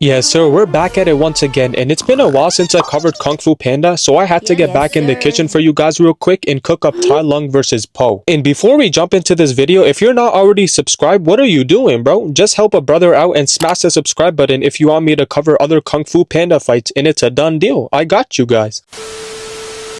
Yeah, so we're back at it once again, and it's been a while since I covered Kung Fu Panda, so I had to get back in the kitchen for you guys real quick and cook up Tai Lung versus Po. And before we jump into this video, if you're not already subscribed, what are you doing, bro? Just help a brother out and smash the subscribe button if you want me to cover other Kung Fu Panda fights, and it's a done deal. I got you guys.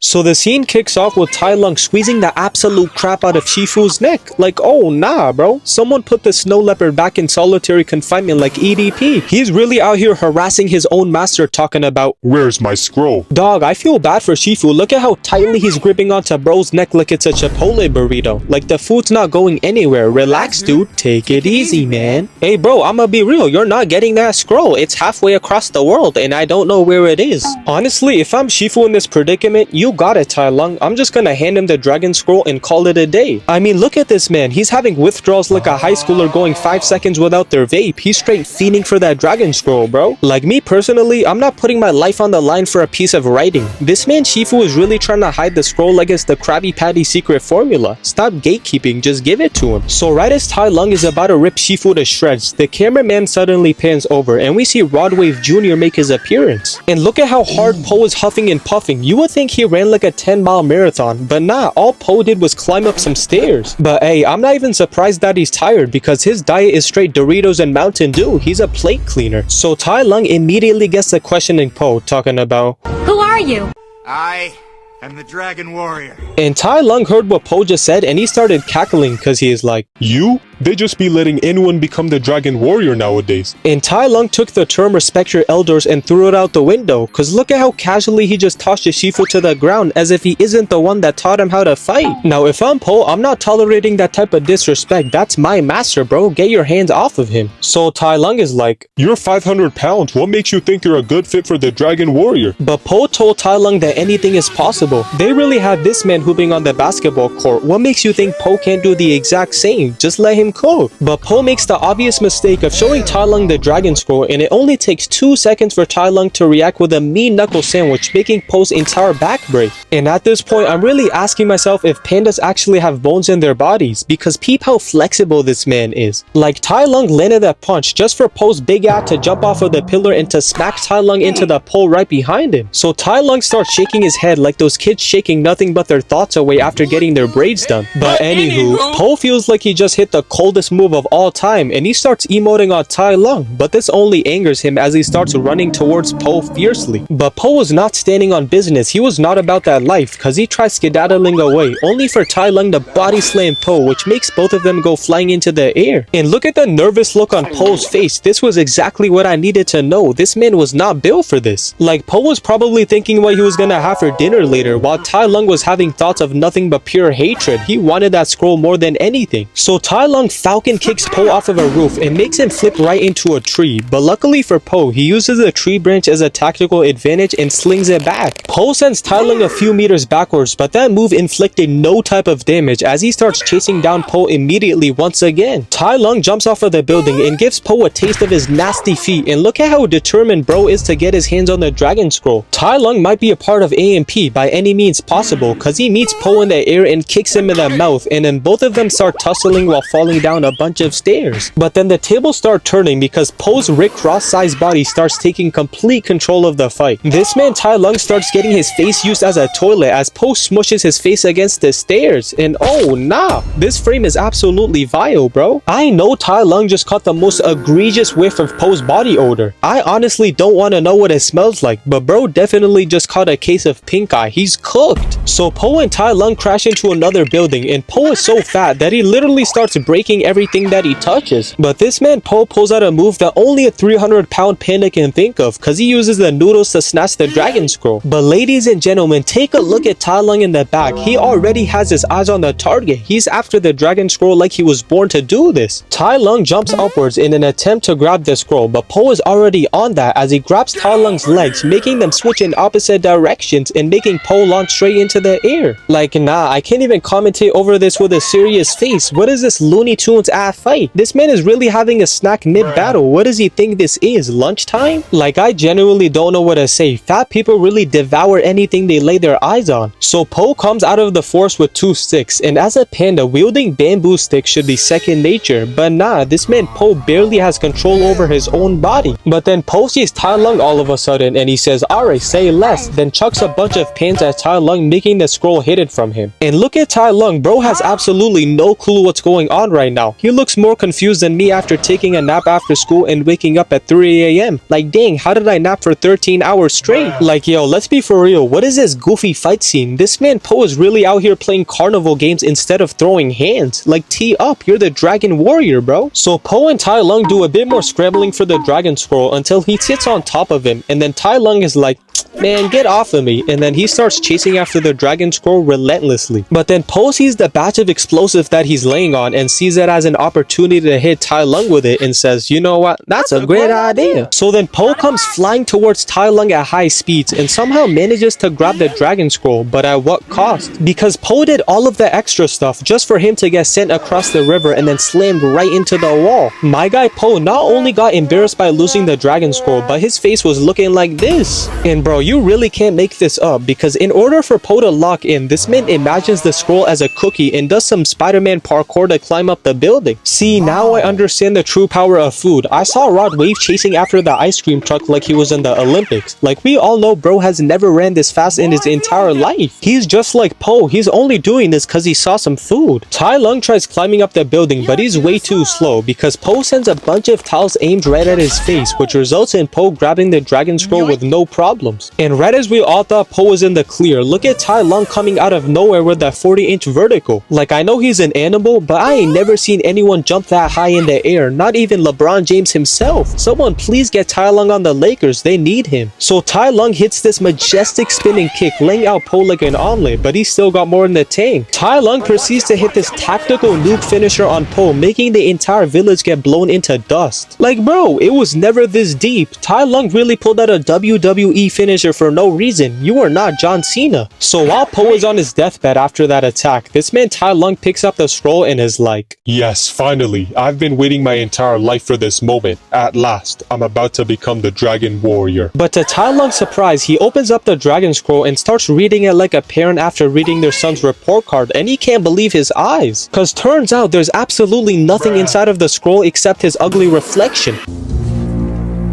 So the scene kicks off with Tai Lung squeezing the absolute crap out of Shifu's neck. Like, oh nah bro, someone put the snow leopard back in solitary confinement like EDP. He's really out here harassing his own master, talking about, "Where's my scroll?" Dog, I feel bad for Shifu. Look at how tightly he's gripping onto bro's neck like it's a Chipotle burrito. Like the food's not going anywhere. Relax dude, take it easy man. Hey bro, I'ma be real, you're not getting that scroll. It's halfway across the world and I don't know where it is. Honestly, if I'm Shifu in this predicament, you got it, Tai Lung. I'm just gonna hand him the dragon scroll and call it a day. I mean, look at this man. He's having withdrawals like a high schooler going 5 seconds without their vape. He's straight fiending for that dragon scroll, bro. Like me personally, I'm not putting my life on the line for a piece of writing. This man Shifu is really trying to hide the scroll like it's the Krabby Patty secret formula. Stop gatekeeping, just give it to him. So right as Tai Lung is about to rip Shifu to shreds, the cameraman suddenly pans over and we see Rodwave Jr. make his appearance. And look at how hard Po is huffing and puffing. You would think he ran like a 10-mile marathon, but nah, all Po did was climb up some stairs. But hey, I'm not even surprised that he's tired because his diet is straight Doritos and Mountain Dew. He's a plate cleaner. So Tai Lung immediately gets the questioning Po, talking about, "Who are you?" I am the Dragon Warrior. And Tai Lung heard what Po just said and he started cackling because he is like, "You? They just be letting anyone become the Dragon Warrior nowadays." And Tai Lung took the term respect your elders and threw it out the window, cause look at how casually he just tossed Shifu to the ground as if he isn't the one that taught him how to fight. Now if I'm Po, I'm not tolerating that type of disrespect. That's my master, bro. Get your hands off of him. So Tai Lung is like, "You're 500 pounds. What makes you think you're a good fit for the Dragon Warrior?" But Po told Tai Lung that anything is possible. They really had this man hooping on the basketball court. What makes you think Po can't do the exact same? Just let him cook. But Po makes the obvious mistake of showing Tai Lung the dragon scroll, and it only takes 2 seconds for Tai Lung to react with a mean knuckle sandwich, making Po's entire back break. And at this point, I'm really asking myself if pandas actually have bones in their bodies, because peep how flexible this man is. Like Tai Lung landed that punch just for Po's big ass to jump off of the pillar and to smack Tai Lung into the pole right behind him. So Tai Lung starts shaking his head like those kids shaking nothing but their thoughts away after getting their braids done. But anywho, Po feels like he just hit the coldest move of all time and he starts emoting on Tai Lung, but this only angers him as he starts running towards Po fiercely. But Po was not standing on business. He was not about that life cause he tries skedaddling away, only for Tai Lung to body slam Po, which makes both of them go flying into the air. And look at the nervous look on Po's face. This was exactly what I needed to know. This man was not built for this. Like Po was probably thinking what he was gonna have for dinner later, while Tai Lung was having thoughts of nothing but pure hatred. He wanted that scroll more than anything. So Tai Lung falcon kicks Po off of a roof and makes him flip right into a tree. But luckily for Po, he uses the tree branch as a tactical advantage and slings it back. Po sends Tai Lung a few meters backwards, but that move inflicted no type of damage as he starts chasing down Po immediately once again. Tai Lung jumps off of the building and gives Po a taste of his nasty feet, and look at how determined bro is to get his hands on the dragon scroll. Tai Lung might be a part of AMP by any means possible cause he meets Po in the air and kicks him in the mouth, and then both of them start tussling while falling down a bunch of stairs. But then the tables start turning because Po's Rick Ross sized body starts taking complete control of the fight. This man Tai Lung starts getting his face used as a toilet as Po smushes his face against the stairs, and oh nah, this frame is absolutely vile, bro. I know Tai Lung just caught the most egregious whiff of Po's body odor. I honestly don't want to know what it smells like, but bro definitely just caught a case of pink eye. He's cooked. So Po and Tai Lung crash into another building, and Po is so fat that he literally starts breaking everything that he touches. But this man Po pulls out a move that only a 300-pound panda can think of cause he uses the noodles to snatch the dragon scroll. But ladies and gentlemen, take a look at Tai Lung in the back. He already has his eyes on the target. He's after the dragon scroll like he was born to do this. Tai Lung jumps upwards in an attempt to grab the scroll, but Po is already on that as he grabs Tai Lung's legs, making them switch in opposite directions and making Po launch straight into the air. Like nah, I can't even commentate over this with a serious face. What is this Looney Looney Tunes fight. This man is really having a snack mid-battle. What does he think this is? Lunchtime? Like, I genuinely don't know what to say. Fat people really devour anything they lay their eyes on. So Po comes out of the forest with 2 sticks, and as a panda, wielding bamboo sticks should be second nature. But nah, this man Po barely has control over his own body. But then Po sees Tai Lung all of a sudden, and he says, "Alright, say less," then chucks a bunch of pans at Tai Lung, making the scroll hidden from him. And look at Tai Lung, bro has absolutely no clue what's going on right now. He looks more confused than me after taking a nap after school and waking up at 3 a.m. Like, dang, how did I nap for 13 hours straight? Like, yo, let's be for real, what is this goofy fight scene? This man Po is really out here playing carnival games instead of throwing hands. Like, tee up, you're the dragon warrior, bro. So Po and Tai Lung do a bit more scrambling for the dragon scroll until he sits on top of him, and then Tai Lung is like, "Man, get off of me," and then he starts chasing after the dragon scroll relentlessly. But then Po sees the batch of explosives that he's laying on and sees it as an opportunity to hit Tai Lung with it and says, "You know what, that's a great idea." So then Po comes flying towards Tai Lung at high speeds and somehow manages to grab the dragon scroll, but at what cost? Because Po did all of the extra stuff just for him to get sent across the river and then slammed right into the wall. My guy Po not only got embarrassed by losing the dragon scroll, but his face was looking like this. And bro, you really can't make this up, because in order for Po to lock in, this man imagines the scroll as a cookie and does some Spider-Man parkour to climb up the building. See, now I understand the true power of food. I saw Rod Wave chasing after the ice cream truck like he was in the Olympics. Like, we all know bro has never ran this fast in his entire life. He's just like Po, he's only doing this because he saw some food. Tai Lung tries climbing up the building, but he's way too slow because Po sends a bunch of tiles aimed right at his face, which results in Po grabbing the dragon scroll with no problems. And right as we all thought Po was in the clear, look at Tai Lung coming out of nowhere with that 40-inch vertical. Like, I know he's an animal, but I ain't never seen anyone jump that high in the air, not even LeBron James himself. Someone please get Tai Lung on the Lakers, they need him. So Tai Lung hits this majestic spinning kick, laying out Po like an omelet, but he still got more in the tank. Tai Lung proceeds to hit this tactical nuke finisher on Po, making the entire village get blown into dust. Like, bro, it was never this deep. Tai Lung really pulled out a WWE finisher for no reason. You are not John Cena. So while Po is on his deathbed after that attack, this man Tai Lung picks up the scroll and is like, Yes, finally. I've been waiting my entire life for this moment. At last, I'm about to become the dragon warrior. But to Tai Lung's surprise, he opens up the dragon scroll and starts reading it like a parent after reading their son's report card, and he can't believe his eyes. Cause turns out there's absolutely nothing inside of the scroll except his ugly reflection.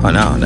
Oh no,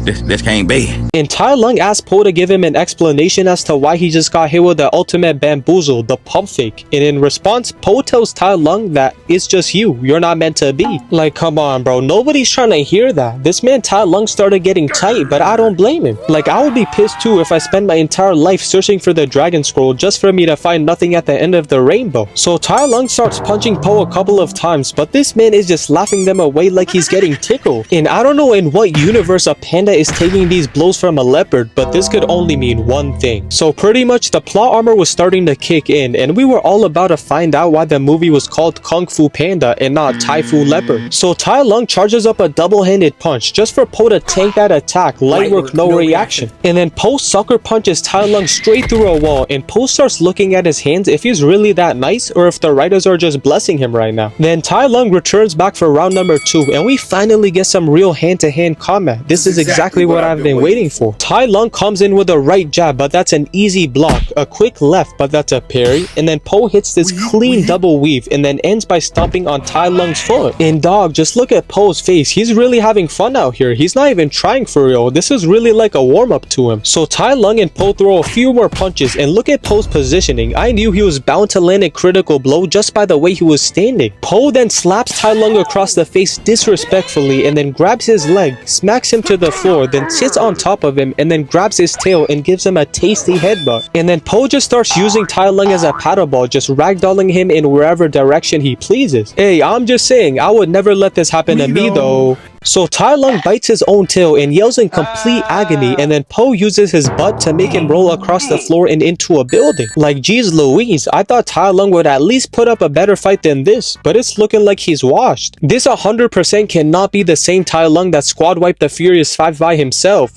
this can't be. And Tai Lung asks Po to give him an explanation as to why he just got hit with the ultimate bamboozle, the pump fake. And in response, Po tells Tai Lung that it's just you're not meant to be. Like, come on, bro, nobody's trying to hear that. This man Tai Lung started getting tight, but I don't blame him. Like, I would be pissed too if I spent my entire life searching for the dragon scroll just for me to find nothing at the end of the rainbow. So Tai Lung starts punching Po a couple of times, but this man is just laughing them away like he's getting tickled. And I don't know in what universe a panda is taking these blows from a leopard, but this could only mean one thing. So pretty much the plot armor was starting to kick in, and we were all about to find out why the movie was called Kung Fu Panda and not Tai Fu Leopard. So Tai Lung charges up a double-handed punch just for Po to tank that attack, light work, no reaction. And then Po sucker punches Tai Lung straight through a wall, and Po starts looking at his hands if he's really that nice or if the writers are just blessing him right now. Then Tai Lung returns back for round number 2, and we finally get some real hand-to-hand combat. This is exactly what I've been waiting for. Tai Lung comes in with a right jab, but that's an easy block, a quick left, but that's a parry, and then Po hits this clean double weave and then ends by stomping on Tai Lung's foot. And dog, just look at Po's face. He's really having fun out here. He's not even trying for real. This is really like a warm-up to him. So Tai Lung and Po throw a few more punches, and look at Po's positioning. I knew he was bound to land a critical blow just by the way he was standing. Po then slaps Tai Lung across the face disrespectfully and then grabs his leg, smacks him to the floor, then sits on top of him and then grabs his tail and gives him a tasty headbutt. And then Po just starts using Tai Lung as a paddleball, just ragdolling him in wherever direction he pleases. Hey, I'm just saying, I would never let this happen to me though. So Tai Lung bites his own tail and yells in complete agony, and then Po uses his butt to make him roll across the floor and into a building. Like, geez Louise, I thought Tai Lung would at least put up a better fight than this, but it's looking like he's washed. This 100% cannot be the same Tai Lung that squad wiped the Furious 5 by himself.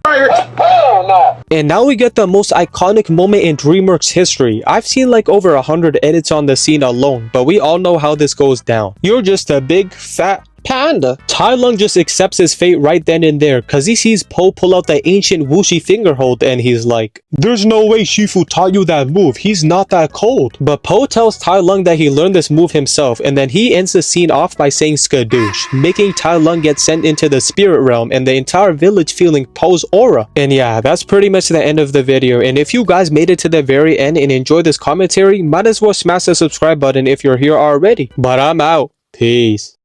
And now we get the most iconic moment in DreamWorks history. I've seen like over 100 edits on the scene alone, but we all know how this goes down. You're just a big fat panda. Tai Lung just accepts his fate right then and there, cause he sees Po pull out the ancient Wuxi fingerhold and he's like, There's no way Shifu taught you that move. He's not that cold. but Po tells Tai Lung that he learned this move himself, and then he ends the scene off by saying skadoosh, making Tai Lung get sent into the spirit realm and the entire village feeling Po's aura. And yeah, that's pretty much the end of the video, and if you guys made it to the very end and enjoyed this commentary, might as well smash the subscribe button if you're here already. But I'm out. Peace.